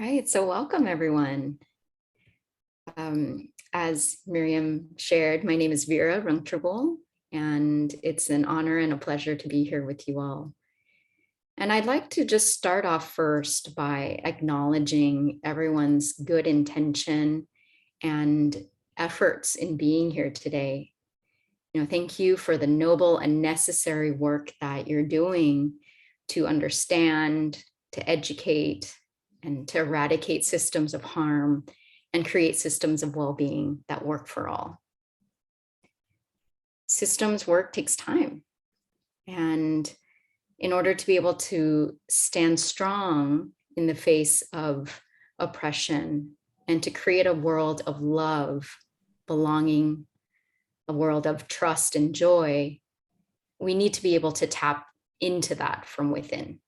right, so welcome everyone. As Miriam shared, my name is Vera Ruangtragool, and it's an honor and a pleasure to be here with you all. And I'd like to just start off first by acknowledging everyone's good intention and efforts in being here today. Thank you for the noble and necessary work that you're doing to understand, to educate, and to eradicate systems of harm and create systems of well-being that work for all. Systems work takes time. And in order to be able to stand strong in the face of oppression and to create a world of love, belonging, a world of trust and joy, we need to be able to tap into that from within.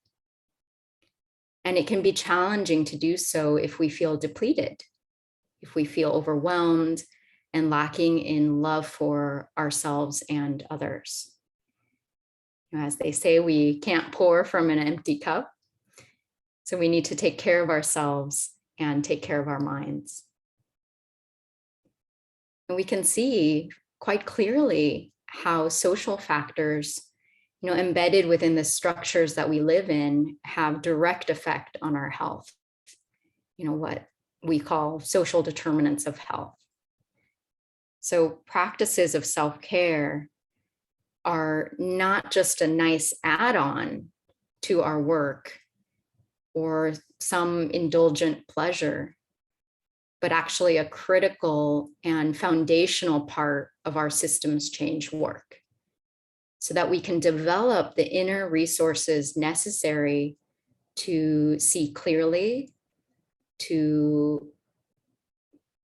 And it can be challenging to do so if we feel depleted, if we feel overwhelmed and lacking in love for ourselves and others. As they say, we can't pour from an empty cup. So we need to take care of ourselves and take care of our minds. And we can see quite clearly how social factors, embedded within the structures that we live in, have direct effect on our health. What we call social determinants of health. So practices of self-care are not just a nice add-on to our work or some indulgent pleasure, but actually a critical and foundational part of our systems change work, so that we can develop the inner resources necessary to see clearly, to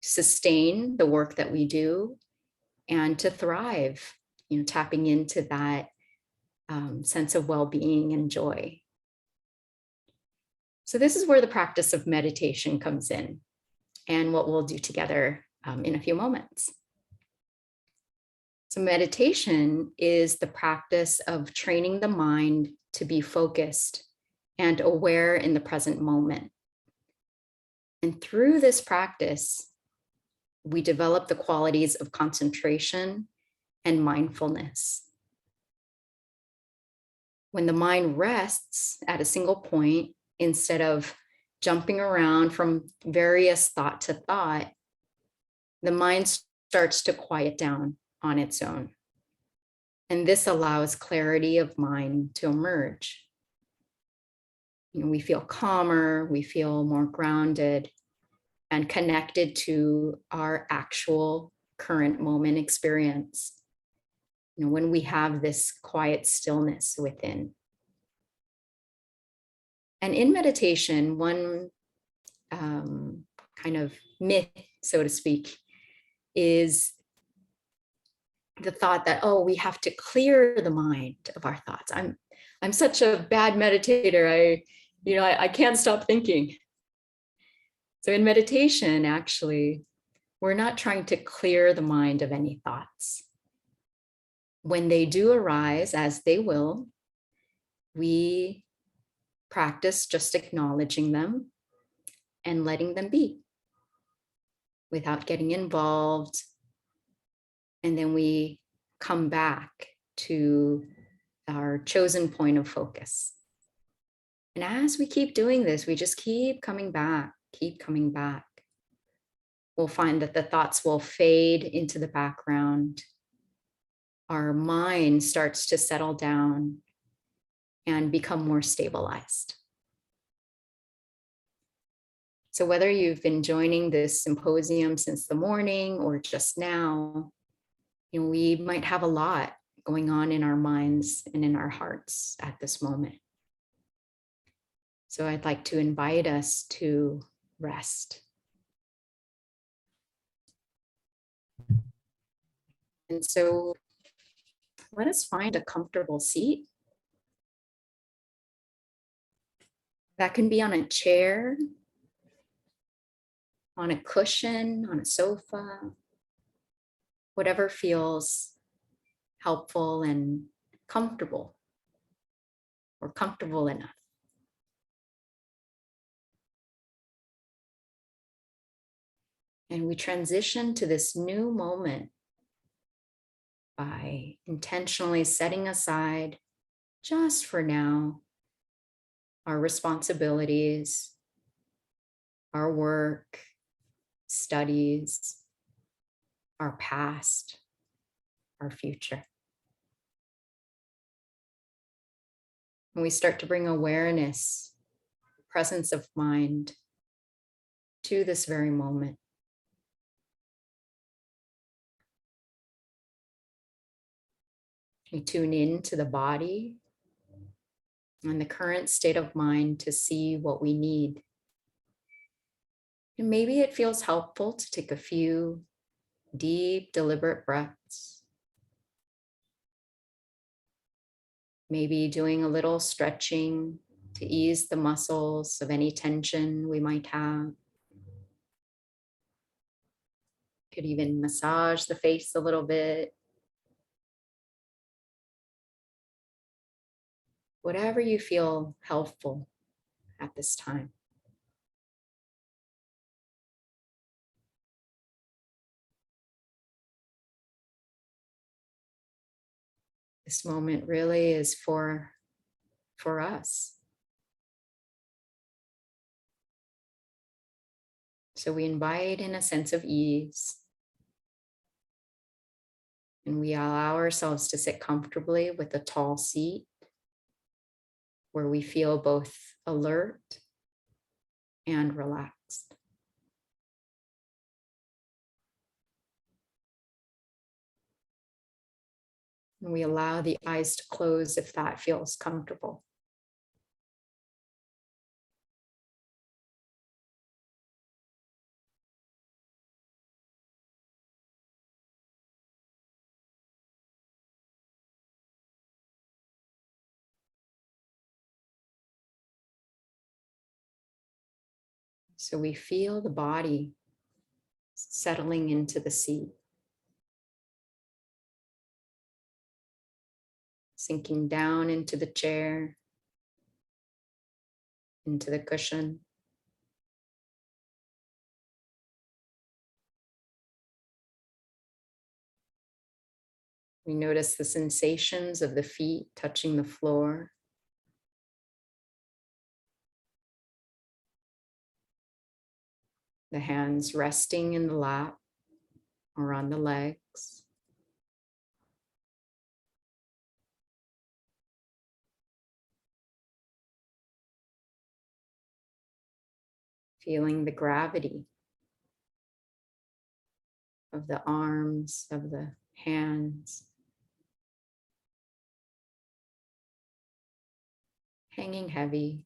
sustain the work that we do, and to thrive, tapping into that sense of well-being and joy. So this is where the practice of meditation comes in, and what we'll do together in a few moments. So meditation is the practice of training the mind to be focused and aware in the present moment. And through this practice, we develop the qualities of concentration and mindfulness. When the mind rests at a single point, instead of jumping around from various thought to thought, the mind starts to quiet down on its own. And this allows clarity of mind to emerge. We feel calmer, we feel more grounded and connected to our actual current moment experience. When we have this quiet stillness within. And in meditation, one kind of myth, so to speak, is the thought that, oh, we have to clear the mind of our thoughts. I'm such a bad meditator. I can't stop thinking. So in meditation, actually, we're not trying to clear the mind of any thoughts. When they do arise, as they will, we practice just acknowledging them and letting them be without getting involved. And then we come back to our chosen point of focus. And as we keep doing this, we just keep coming back, We'll find that the thoughts will fade into the background. Our mind starts to settle down and become more stabilized. So whether you've been joining this symposium since the morning or just now, we might have a lot going on in our minds and in our hearts at this moment. So I'd like to invite us to rest. And so let us find a comfortable seat. That can be on a chair, on a cushion, on a sofa, whatever feels helpful and comfortable, or comfortable enough. And we transition to this new moment by intentionally setting aside, just for now, our responsibilities, our work, studies, our past, our future. And we start to bring awareness, presence of mind to this very moment. We tune in to the body and the current state of mind to see what we need. And maybe it feels helpful to take a few deep, deliberate breaths. Maybe doing a little stretching to ease the muscles of any tension we might have. Could even massage the face a little bit. Whatever you feel helpful at this time. This moment really is for us. So we invite in a sense of ease. And we allow ourselves to sit comfortably with a tall seat where we feel both alert and relaxed. And we allow the eyes to close if that feels comfortable. So we feel the body settling into the seat, sinking down into the chair, into the cushion. We notice the sensations of the feet touching the floor. The hands resting in the lap or on the legs. Feeling the gravity of the arms, of the hands, hanging heavy.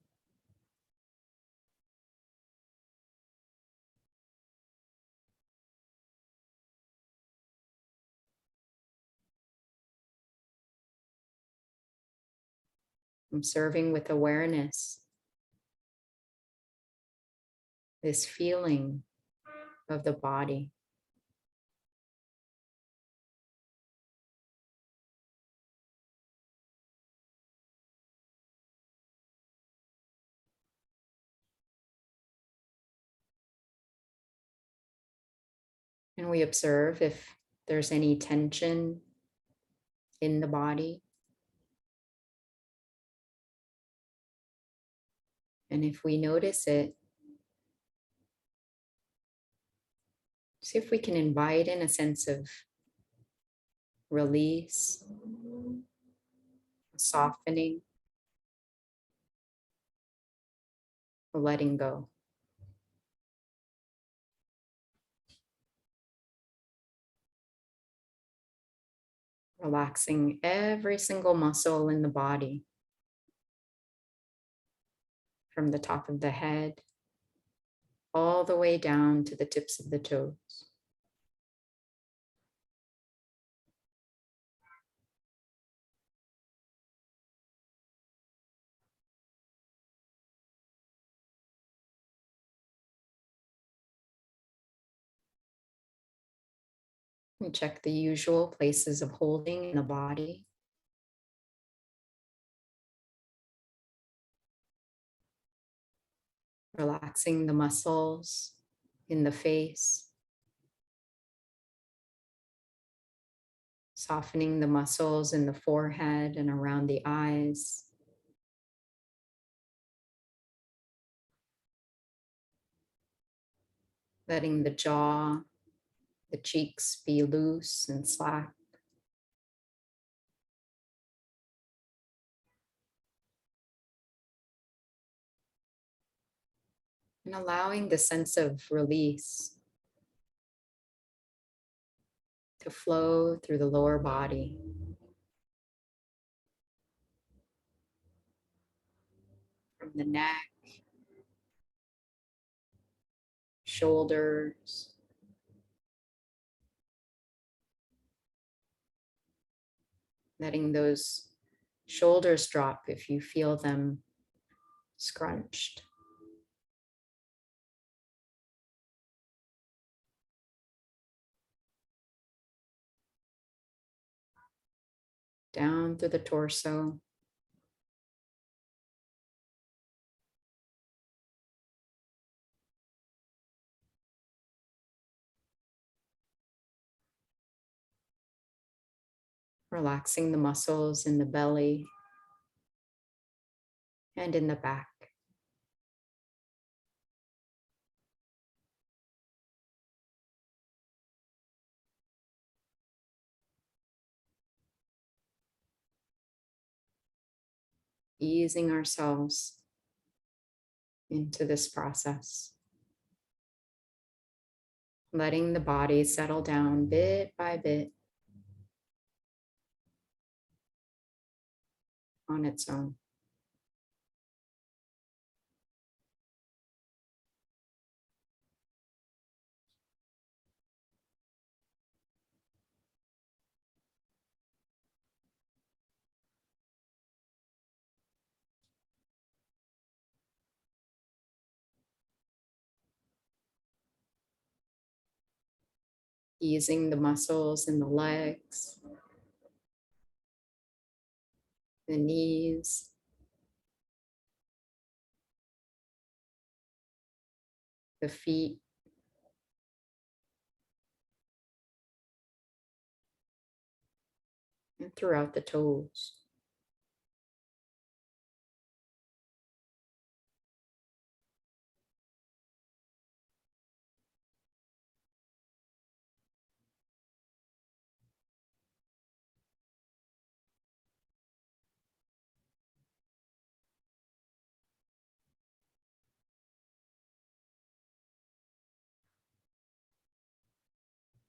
Observing with awareness this feeling of the body. And we observe if there's any tension in the body. And if we notice it, see if we can invite in a sense of release, softening, letting go. Relaxing every single muscle in the body, from the top of the head all the way down to the tips of the toes. We check the usual places of holding in the body. Relaxing the muscles in the face, Softening the muscles in the forehead and around the eyes. Letting the jaw, the cheeks be loose and slack. And allowing the sense of release to flow through the lower body. From the neck, shoulders, letting those shoulders drop if you feel them scrunched. Down through the torso. Relaxing the muscles in the belly and in the back. Easing ourselves into this process. Letting the body settle down bit by bit on its own. Easing the muscles in the legs, the knees, the feet, and throughout the toes.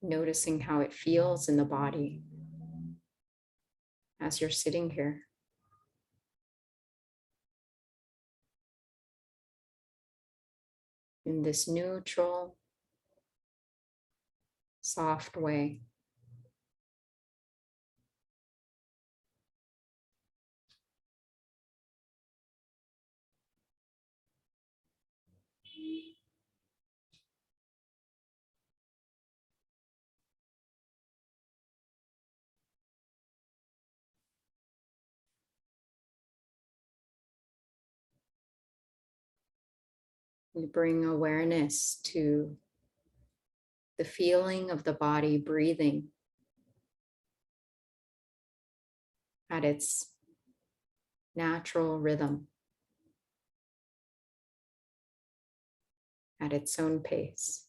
Noticing how it feels in the body as you're sitting here. In this neutral, soft way. You bring awareness to the feeling of the body breathing at its natural rhythm, at its own pace.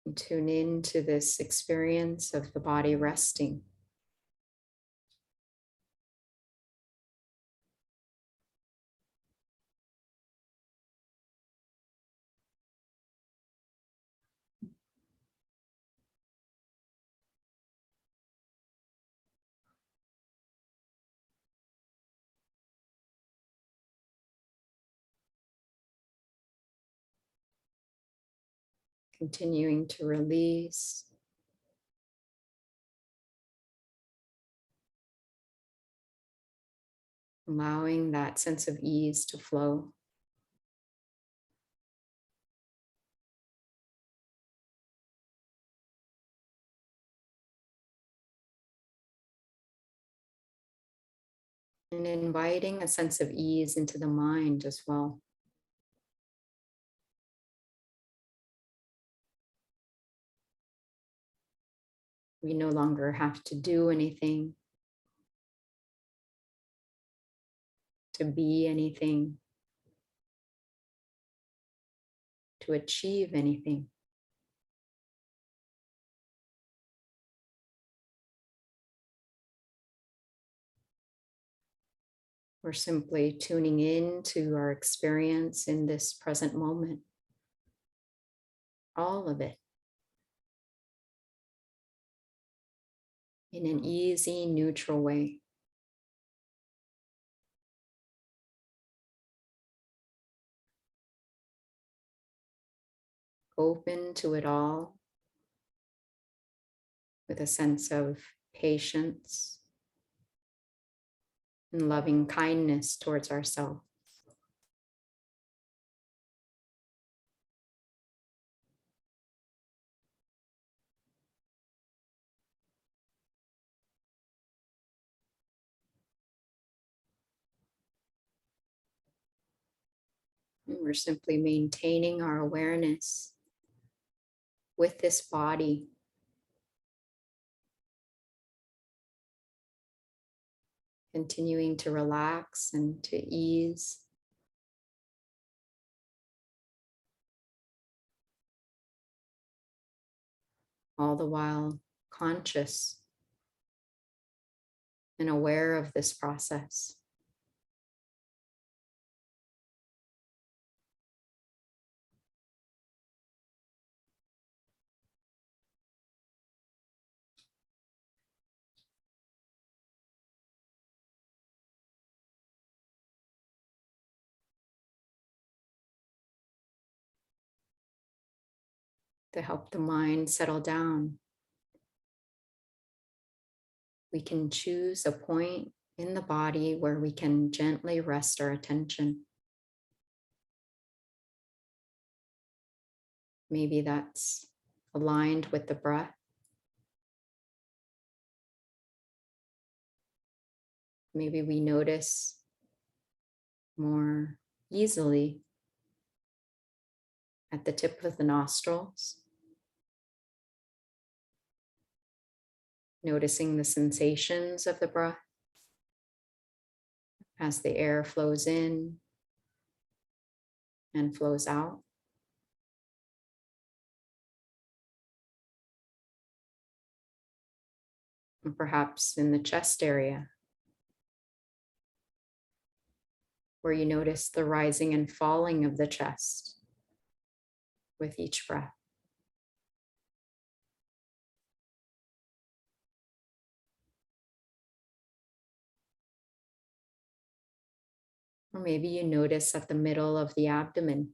And tune into this experience of the body resting. Continuing to release. Allowing that sense of ease to flow. and inviting a sense of ease into the mind as well. We no longer have to do anything, to be anything, to achieve anything. We're simply tuning in to our experience in this present moment, all of it, in an easy, neutral way. Open to it all with a sense of patience and loving kindness towards ourselves. And we're simply maintaining our awareness with this body, continuing to relax and to ease, all the while conscious and aware of this process. To help the mind settle down, we can choose a point in the body where we can gently rest our attention. Maybe that's aligned with the breath. Maybe we notice more easily at the tip of the nostrils, noticing the sensations of the breath as the air flows in and flows out. And perhaps in the chest area, where you notice the rising and falling of the chest with each breath. Or maybe you notice at the middle of the abdomen,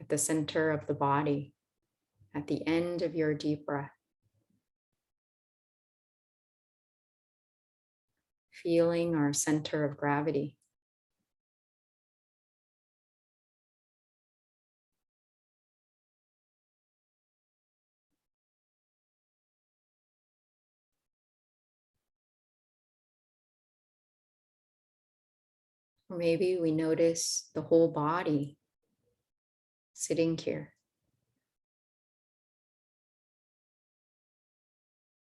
at the center of the body, at the end of your deep breath. Feeling our center of gravity. Or maybe we notice the whole body sitting here.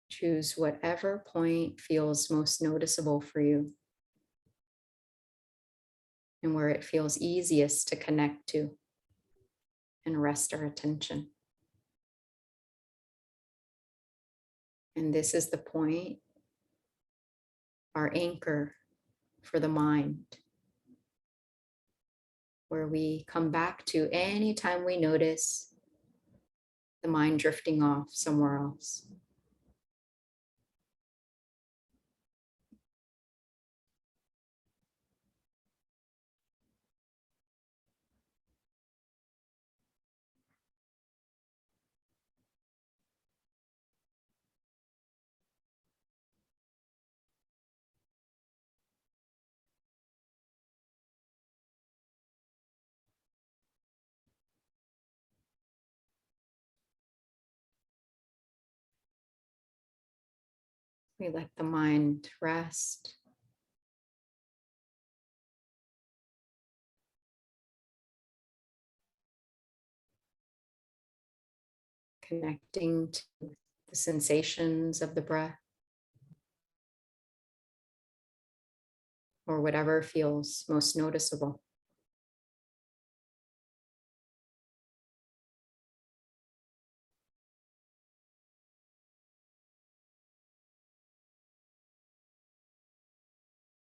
Choose whatever point feels most noticeable for you and where it feels easiest to connect to and rest our attention. And this is the point, our anchor for the mind, where we come back to anytime we notice the mind drifting off somewhere else. We let the mind rest. Connecting to the sensations of the breath, or whatever feels most noticeable.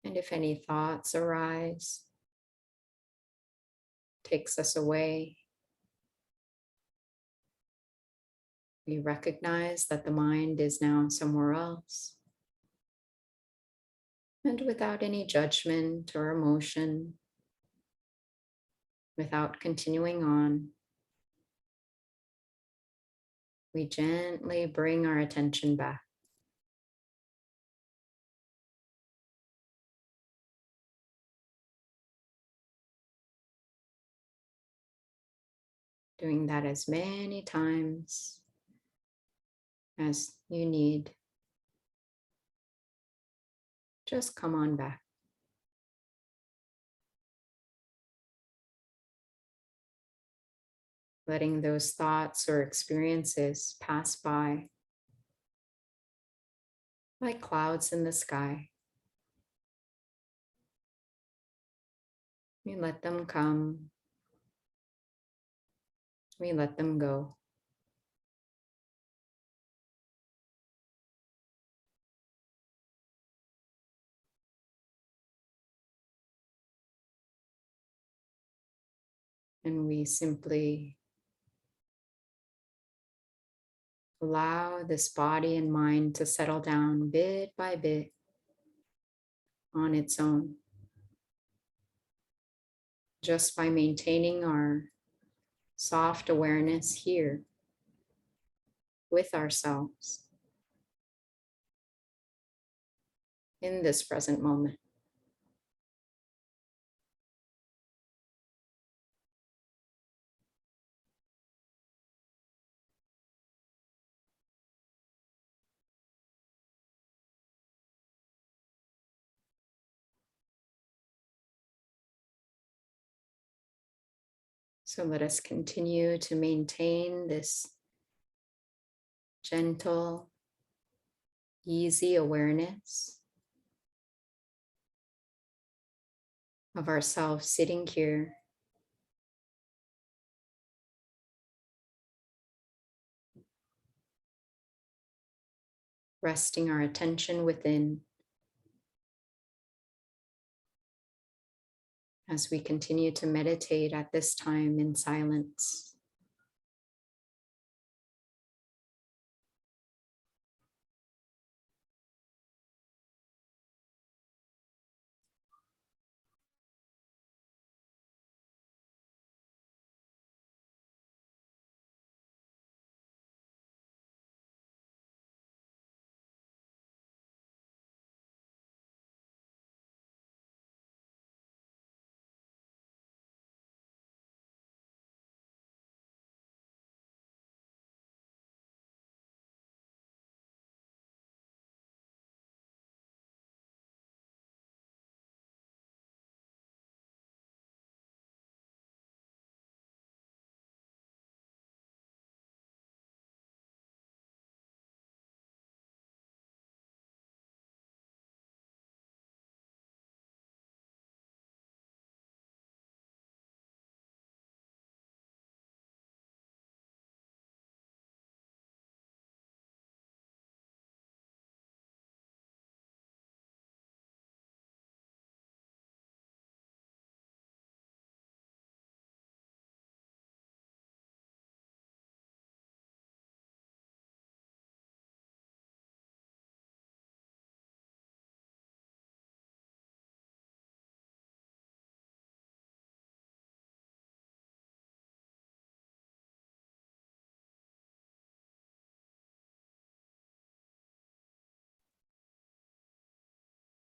And if any thoughts arise, takes us away, we recognize that the mind is now somewhere else. And without any judgment or emotion, without continuing on, we gently bring our attention back. Doing that as many times as you need. Just come on back. Letting those thoughts or experiences pass by like clouds in the sky. We let them come. We let them go. And we simply allow this body and mind to settle down bit by bit on its own, just by maintaining our soft awareness here with ourselves in this present moment. So let us continue to maintain this gentle, easy awareness of ourselves sitting here, resting our attention within as we continue to meditate at this time in silence.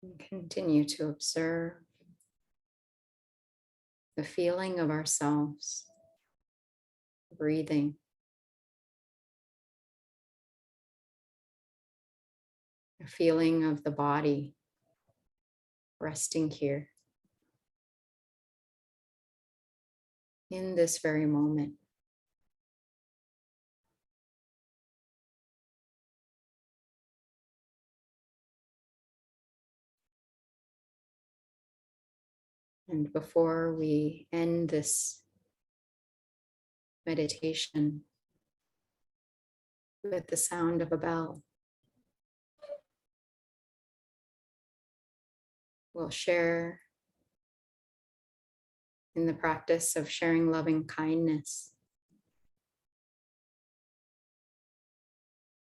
And continue to observe the feeling of ourselves, breathing. a feeling of the body resting here in this very moment. And before we end this meditation with the sound of a bell, we'll share in the practice of sharing loving kindness,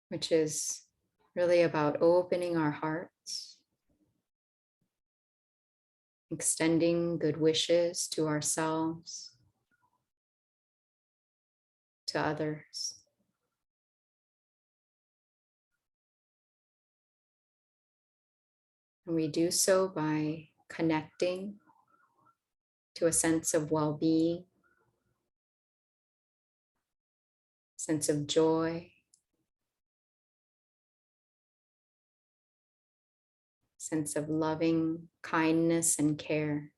which is really about opening our hearts, extending good wishes to ourselves, to others. And we do so by connecting to a sense of well-being, sense of joy, sense of loving kindness and care.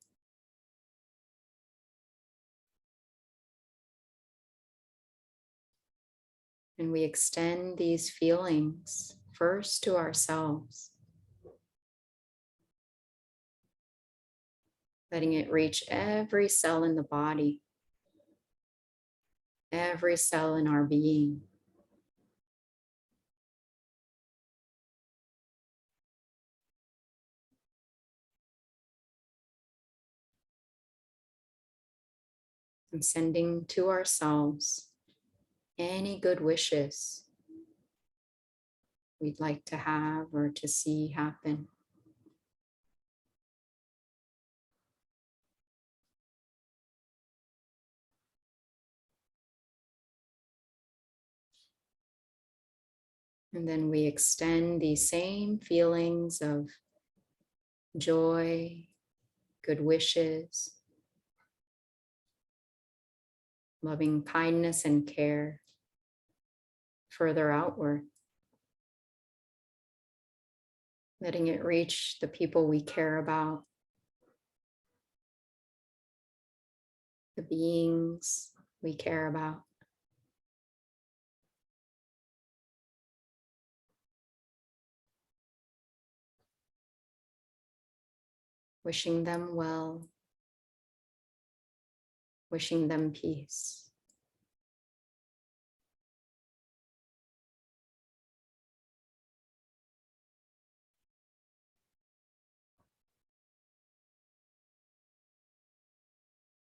And we extend these feelings first to ourselves, letting it reach every cell in the body, every cell in our being. And sending to ourselves any good wishes we'd like to have or to see happen. And then we extend these same feelings of joy, good wishes, loving kindness and care further outward, letting it reach the people we care about, the beings we care about. Wishing them well, wishing them peace.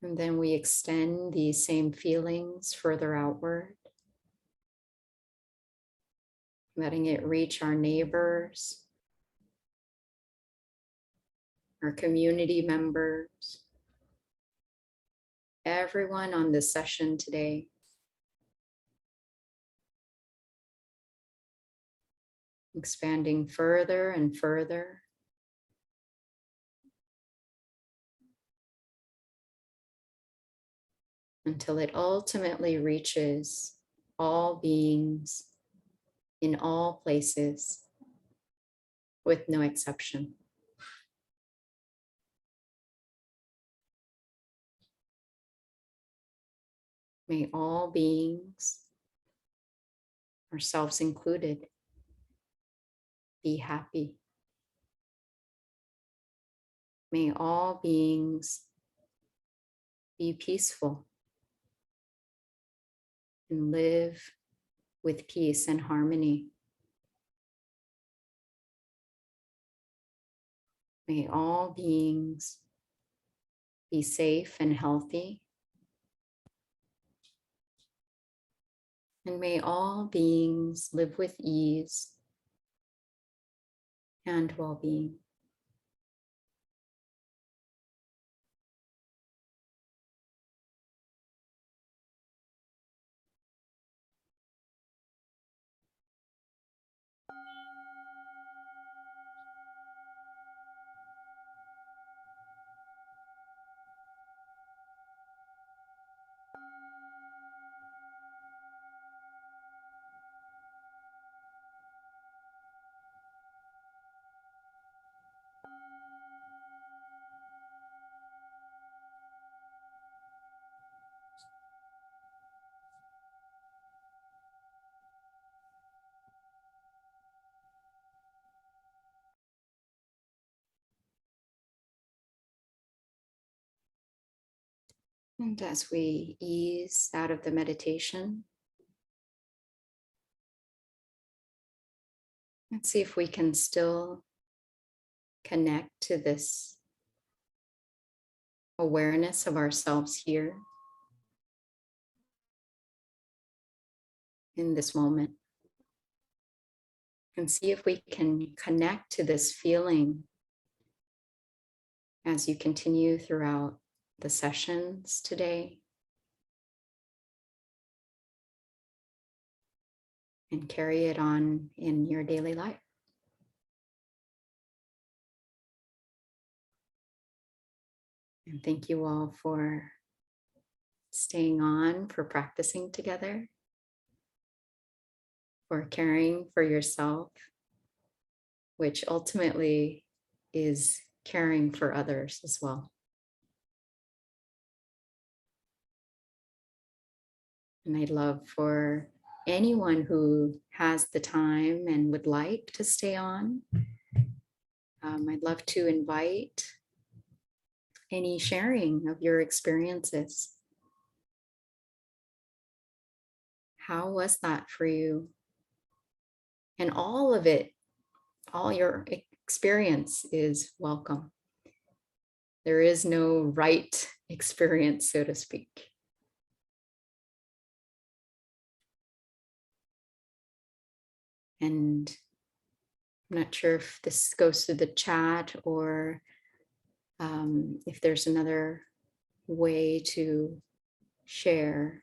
And then we extend these same feelings further outward, letting it reach our neighbors, our community members, everyone on this session today. Expanding further and further until it ultimately reaches all beings in all places with no exception. May all beings, ourselves included, be happy. May all beings be peaceful and live with peace and harmony. May all beings be safe and healthy. And may all beings live with ease and well-being. And as we ease out of the meditation, let's see if we can still connect to this awareness of ourselves here in this moment. And see if we can connect to this feeling as you continue throughout the sessions today. And carry it on in your daily life. And thank you all for staying on, for practicing together, for caring for yourself, which ultimately is caring for others as well. And I'd love for anyone who has the time and would like to stay on, I'd love to invite any sharing of your experiences. How was that for you? And all of it, all your experience is welcome. There is no right experience, so to speak. And I'm not sure if this goes through the chat or if there's another way to share.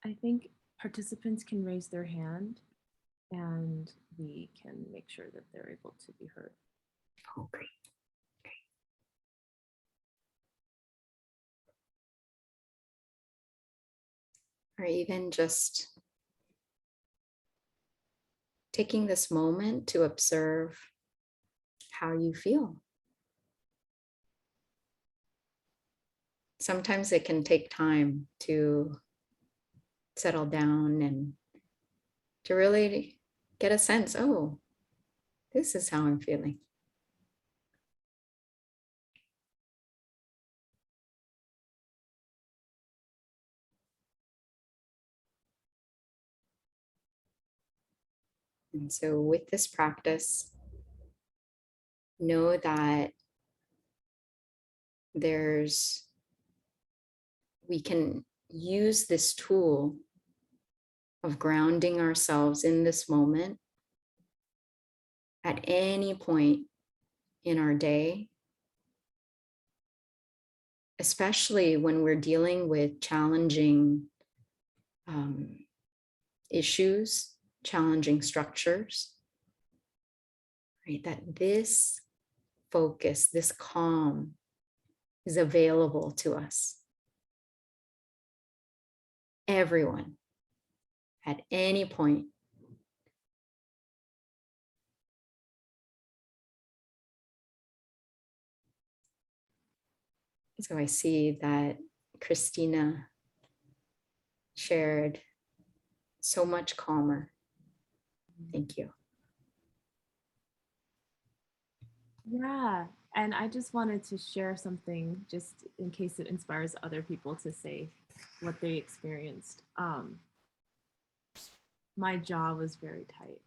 I think participants can raise their hand and we can make sure that they're able to be heard. Oh, great. Or even just taking this moment to observe how you feel. Sometimes it can take time to settle down and to really get a sense, oh, this is how I'm feeling. And so with this practice, know that we can use this tool of grounding ourselves in this moment at any point in our day, especially when we're dealing with challenging issues, challenging structures, right? That this focus, this calm is available to us. Everyone, at any point. So I see that Christina shared so much calmer. Thank you. Yeah, and I just wanted to share something just in case it inspires other people to say what they experienced. My jaw was very tight.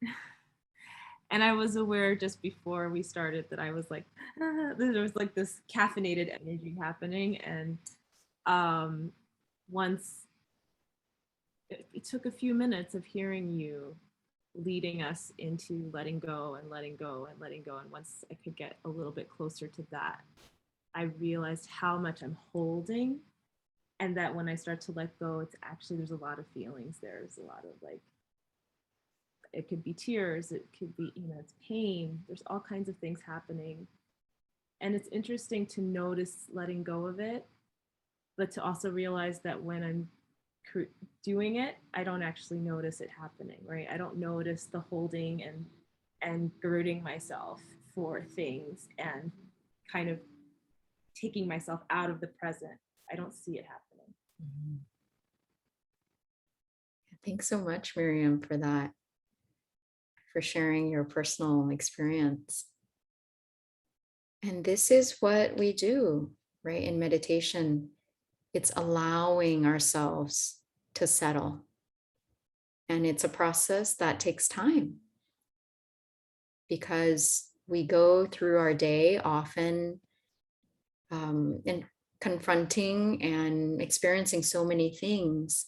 And I was aware just before we started that I was like, there was like this caffeinated energy happening. And once it took a few minutes of hearing you leading us into letting go and letting go and letting go. And once I could get a little bit closer to that, I realized how much I'm holding. And that when I start to let go, it's actually, there's a lot of feelings. There's a lot of like, it could be tears, it could be, it's pain. There's all kinds of things happening. And it's interesting to notice letting go of it, but to also realize that when I'm doing it, I don't actually notice it happening, right? I don't notice the holding and girding myself for things and kind of taking myself out of the present. I don't see it happening. Mm-hmm. Thanks so much, Miriam, for that. for sharing your personal experience. And this is what we do, right? In meditation, it's allowing ourselves to settle. And it's a process that takes time because we go through our day often and confronting and experiencing so many things.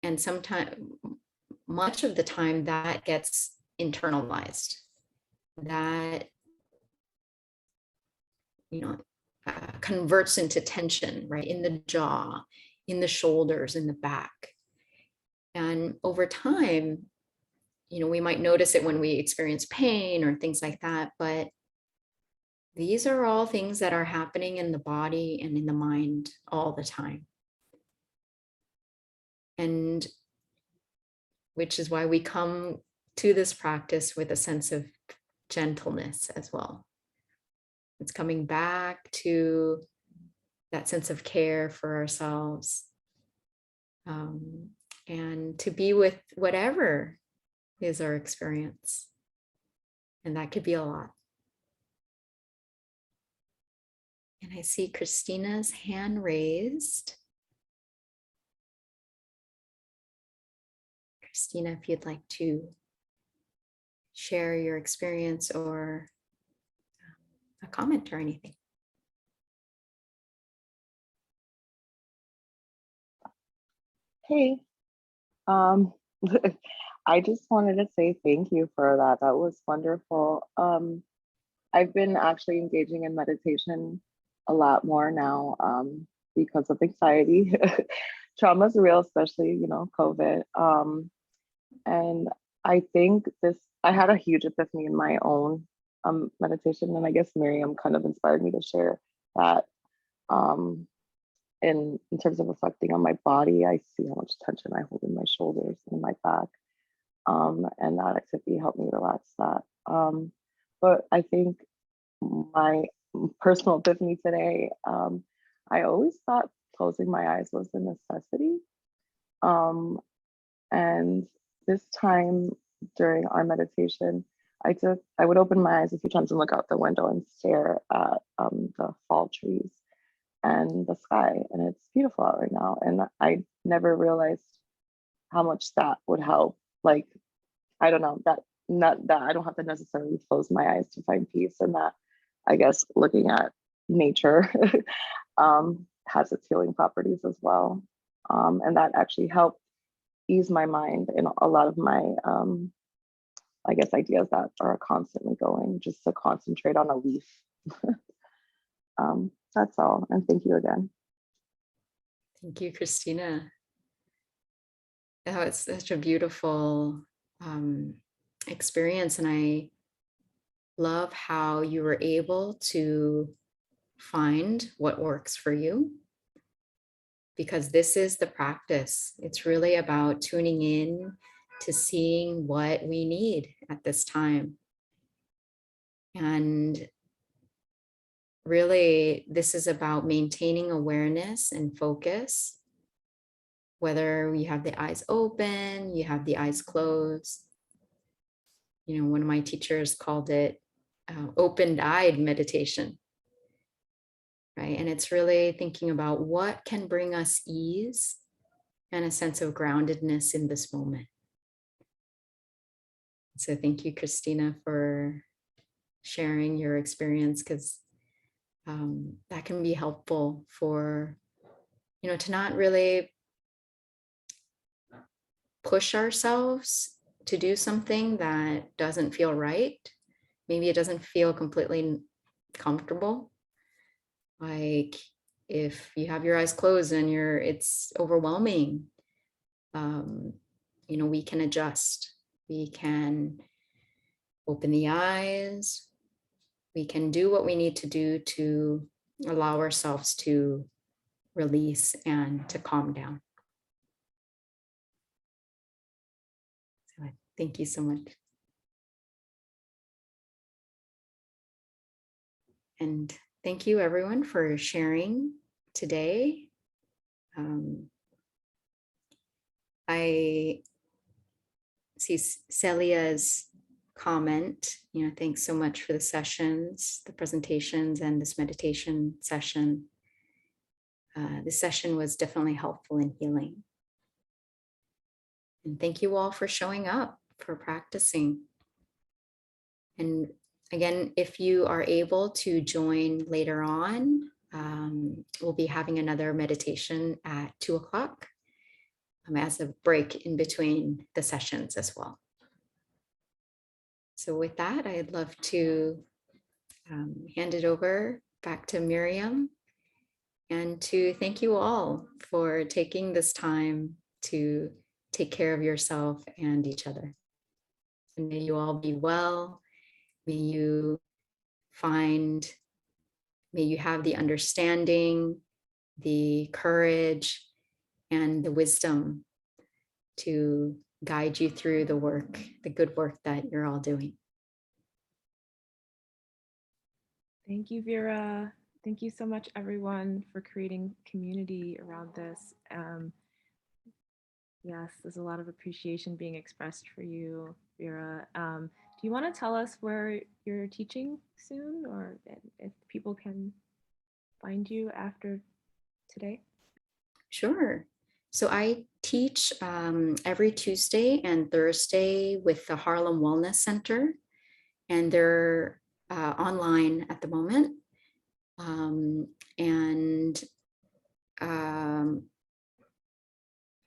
And sometimes, much of the time, that gets internalized. That, converts into tension, right? In the jaw, in the shoulders, in the back. And over time, we might notice it when we experience pain or things like that, but these are all things that are happening in the body and in the mind all the time. And which is why we come to this practice with a sense of gentleness as well. It's coming back to that sense of care for ourselves, and to be with whatever is our experience. And that could be a lot. And I see Christina's hand raised. Christina, if you'd like to share your experience or a comment or anything. Hey, um, I just wanted to say thank you for that. That was wonderful. I've been actually engaging in meditation a lot more now because of anxiety. Trauma's real, especially, COVID. And I think I had a huge epiphany in my own meditation, and I guess Miriam kind of inspired me to share that. In terms of reflecting on my body, I see how much tension I hold in my shoulders and my back. And that activity helped me relax that. But I think my personal epiphany today, I always thought closing my eyes was a necessity. And this time during our meditation, I would open my eyes a few times and look out the window and stare at the fall trees and the sky, and it's beautiful out right now. And I never realized how much that would help. Like, I don't know, that not that I don't have to necessarily close my eyes to find peace, and that I guess looking at nature has its healing properties as well. And that actually helped ease my mind in a lot of my I guess ideas that are constantly going, just to concentrate on a leaf. That's all. And thank you again. Thank you, Christina. Oh, it's such a beautiful experience. And I love how you were able to find what works for you, because this is the practice. It's really about tuning in to seeing what we need at this time. And really, this is about maintaining awareness and focus, whether you have the eyes open, you have the eyes closed. One of my teachers called it open-eyed meditation, right? And it's really thinking about what can bring us ease and a sense of groundedness in this moment. So thank you, Christina, for sharing your experience, because that can be helpful for, to not really push ourselves to do something that doesn't feel right. Maybe it doesn't feel completely comfortable. Like if you have your eyes closed and it's overwhelming, we can adjust. We can open the eyes. We can do what we need to do to allow ourselves to release and to calm down. So thank you so much. And thank you everyone for sharing today. I see Celia's comment. Thanks so much for the sessions, the presentations, and this meditation session. This session was definitely helpful in healing. And thank you all for showing up, for practicing. And again, if you are able to join later on, we'll be having another meditation at 2 o'clock as a break in between the sessions as well. So with that, I'd love to hand it over back to Miriam and to thank you all for taking this time to take care of yourself and each other. And may you all be well. May you have the understanding, the courage, and the wisdom to guide you through the work, the good work that you're all doing. Thank you, Vera. Thank you so much, everyone, for creating community around this. Yes, there's a lot of appreciation being expressed for you, Vera. Do you want to tell us where you're teaching soon, or if people can find you after today? Sure. So I teach every Tuesday and Thursday with the Harlem Wellness Center, and they're online at the moment.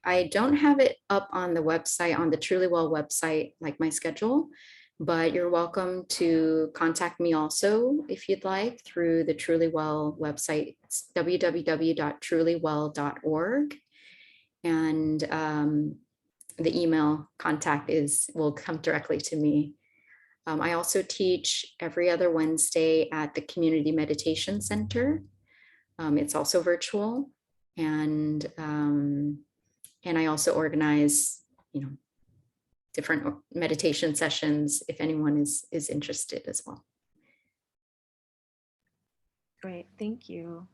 I don't have it up on the website, on the Truly Well website, like my schedule, but you're welcome to contact me also if you'd like through the Truly Well website. It's www.trulywell.org. And the email contact will come directly to me. I also teach every other Wednesday at the Community Meditation Center. It's also virtual, and I also organize, different meditation sessions if anyone is interested as well. Great, thank you.